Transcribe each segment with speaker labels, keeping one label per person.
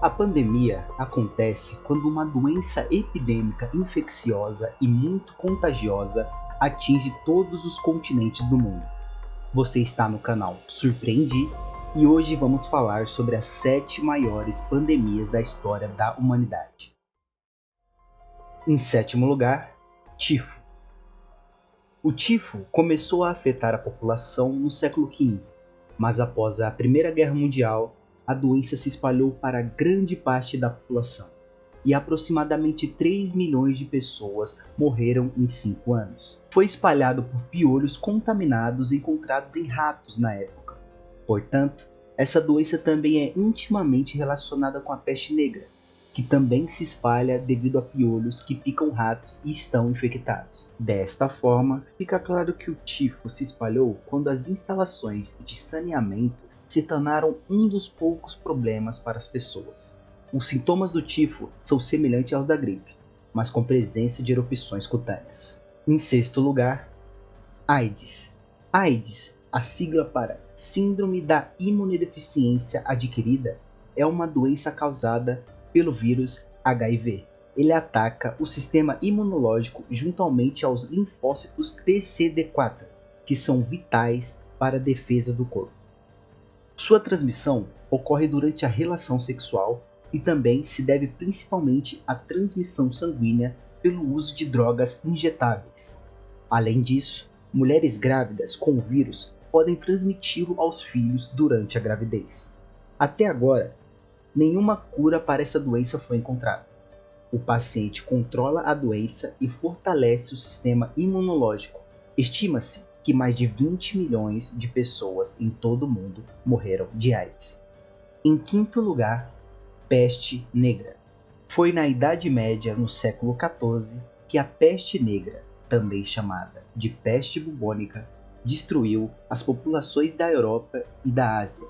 Speaker 1: A pandemia acontece quando uma doença epidêmica infecciosa e muito contagiosa atinge todos os continentes do mundo. Você está no canal Surpreendi e hoje vamos falar sobre as 7 maiores pandemias da história da humanidade. Em sétimo lugar, tifo. O tifo começou a afetar a população no século XV, mas após a Primeira Guerra Mundial, a doença se espalhou para grande parte da população e aproximadamente 3 milhões de pessoas morreram em 5 anos. Foi espalhado por piolhos contaminados encontrados em ratos na época. Portanto, essa doença também é intimamente relacionada com a peste negra, que também se espalha devido a piolhos que picam ratos e estão infectados. Desta forma, fica claro que o tifo se espalhou quando as instalações de saneamento se tornaram um dos poucos problemas para as pessoas. Os sintomas do tifo são semelhantes aos da gripe, mas com presença de erupções cutâneas. Em sexto lugar, AIDS. AIDS, a sigla para Síndrome da Imunodeficiência Adquirida, é uma doença causada pelo vírus HIV. Ele ataca o sistema imunológico juntamente aos linfócitos TCD4, que são vitais para a defesa do corpo. Sua transmissão ocorre durante a relação sexual e também se deve principalmente à transmissão sanguínea pelo uso de drogas injetáveis. Além disso, mulheres grávidas com o vírus podem transmiti-lo aos filhos durante a gravidez. Até agora, nenhuma cura para essa doença foi encontrada. O paciente controla a doença e fortalece o sistema imunológico. Estima-se que mais de 20 milhões de pessoas em todo o mundo morreram de AIDS. Em quinto lugar, peste negra. Foi na Idade Média, no século XIV, que a peste negra, também chamada de peste bubônica, destruiu as populações da Europa e da Ásia.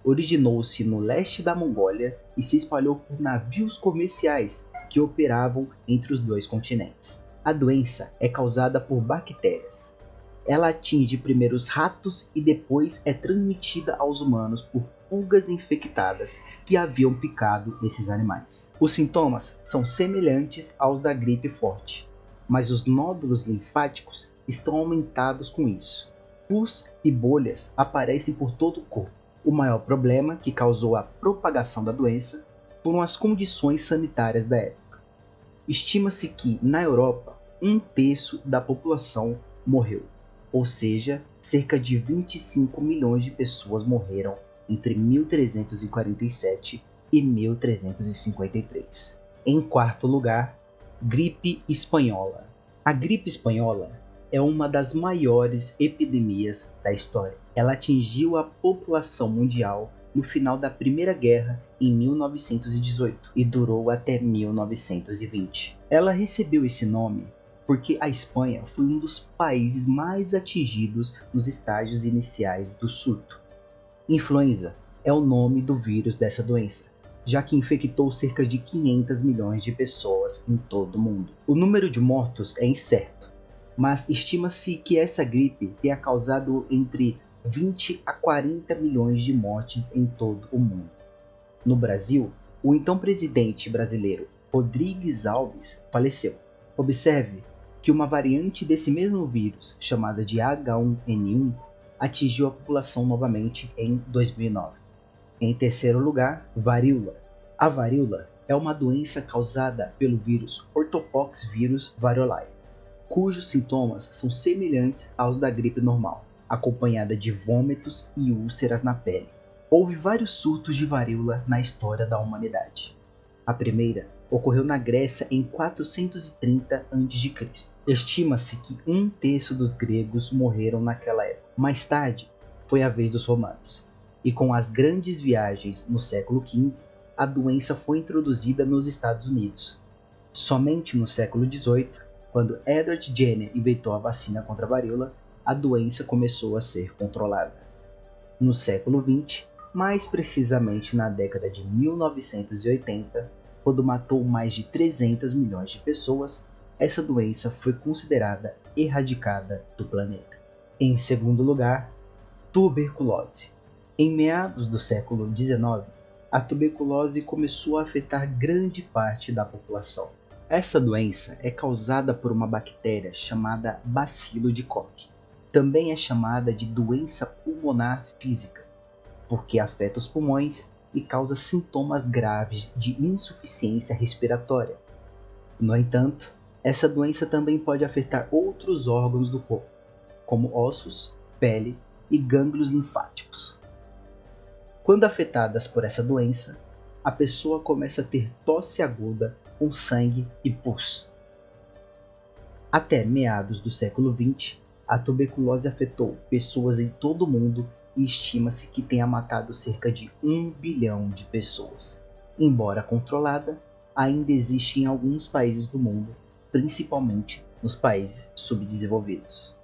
Speaker 1: Originou-se no leste da Mongólia e se espalhou por navios comerciais que operavam entre os dois continentes. A doença é causada por bactérias. Ela atinge primeiro os ratos e depois é transmitida aos humanos por pulgas infectadas que haviam picado esses animais. Os sintomas são semelhantes aos da gripe forte, mas os nódulos linfáticos estão aumentados com isso. Pus e bolhas aparecem por todo o corpo. O maior problema que causou a propagação da doença foram as condições sanitárias da época. Estima-se que, na Europa, 1/3 da população morreu, ou seja, cerca de 25 milhões de pessoas morreram entre 1347 e 1353. Em quarto lugar, gripe espanhola. A gripe espanhola é uma das maiores epidemias da história. Ela atingiu a população mundial no final da Primeira Guerra em 1918 e durou até 1920. Ela recebeu esse nome porque a Espanha foi um dos países mais atingidos nos estágios iniciais do surto. Influenza é o nome do vírus dessa doença, já que infectou cerca de 500 milhões de pessoas em todo o mundo. O número de mortos é incerto, mas estima-se que essa gripe tenha causado entre 20 a 40 milhões de mortes em todo o mundo. No Brasil, o então presidente brasileiro Rodrigues Alves faleceu. Observe que uma variante desse mesmo vírus, chamada de H1N1, atingiu a população novamente em 2009. Em terceiro lugar, varíola. A varíola é uma doença causada pelo vírus Orthopoxvirus variolae, cujos sintomas são semelhantes aos da gripe normal, acompanhada de vômitos e úlceras na pele. Houve vários surtos de varíola na história da humanidade. A primeira ocorreu na Grécia em 430 a.C. Estima-se que 1/3 dos gregos morreram naquela época. Mais tarde, foi a vez dos romanos. E com as grandes viagens no século XV, a doença foi introduzida nos Estados Unidos. Somente no século XVIII, quando Edward Jenner inventou a vacina contra a varíola, a doença começou a ser controlada. No século XX, mais precisamente na década de 1980, quando matou mais de 300 milhões de pessoas, essa doença foi considerada erradicada do planeta. Em segundo lugar, tuberculose. Em meados do século XIX, a tuberculose começou a afetar grande parte da população. Essa doença é causada por uma bactéria chamada bacilo de Koch. Também é chamada de doença pulmonar física, porque afeta os pulmões e causa sintomas graves de insuficiência respiratória. No entanto, essa doença também pode afetar outros órgãos do corpo, como ossos, pele e gânglios linfáticos. Quando afetadas por essa doença, a pessoa começa a ter tosse aguda com sangue e pus. Até meados do século XX, a tuberculose afetou pessoas em todo o mundo e estima-se que tenha matado cerca de 1 bilhão de pessoas. Embora controlada, ainda existe em alguns países do mundo, principalmente nos países subdesenvolvidos.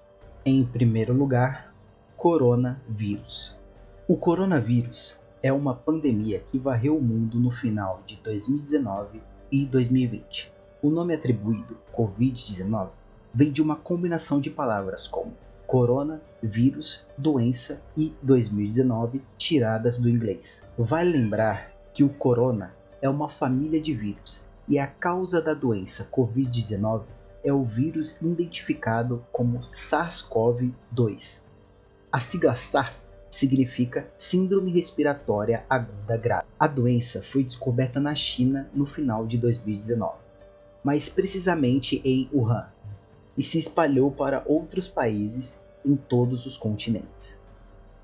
Speaker 1: Em primeiro lugar, coronavírus. O coronavírus é uma pandemia que varreu o mundo no final de 2019 e 2020. O nome atribuído, Covid-19, vem de uma combinação de palavras como corona, vírus, doença e 2019, tiradas do inglês. Vale lembrar que o corona é uma família de vírus e a causa da doença Covid-19 é o vírus identificado como SARS-CoV-2. A sigla SARS significa Síndrome Respiratória Aguda Grave. A doença foi descoberta na China no final de 2019, mais precisamente em Wuhan, e se espalhou para outros países em todos os continentes.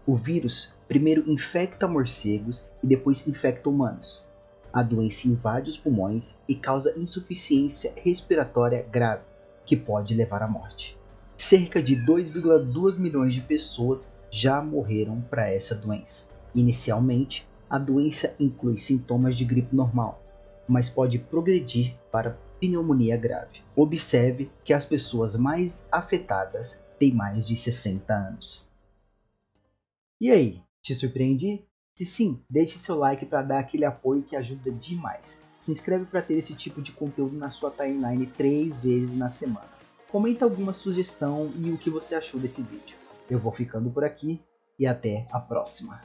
Speaker 1: O vírus primeiro infecta morcegos e depois infecta humanos. A doença invade os pulmões e causa insuficiência respiratória grave, que pode levar à morte. Cerca de 2,2 milhões de pessoas já morreram para essa doença. Inicialmente, a doença inclui sintomas de gripe normal, mas pode progredir para pneumonia grave. Observe que as pessoas mais afetadas têm mais de 60 anos. E aí, te surpreendi? Se sim, deixe seu like para dar aquele apoio que ajuda demais. Se inscreve para ter esse tipo de conteúdo na sua timeline 3 vezes na semana. Comenta alguma sugestão e o que você achou desse vídeo. Eu vou ficando por aqui e até a próxima.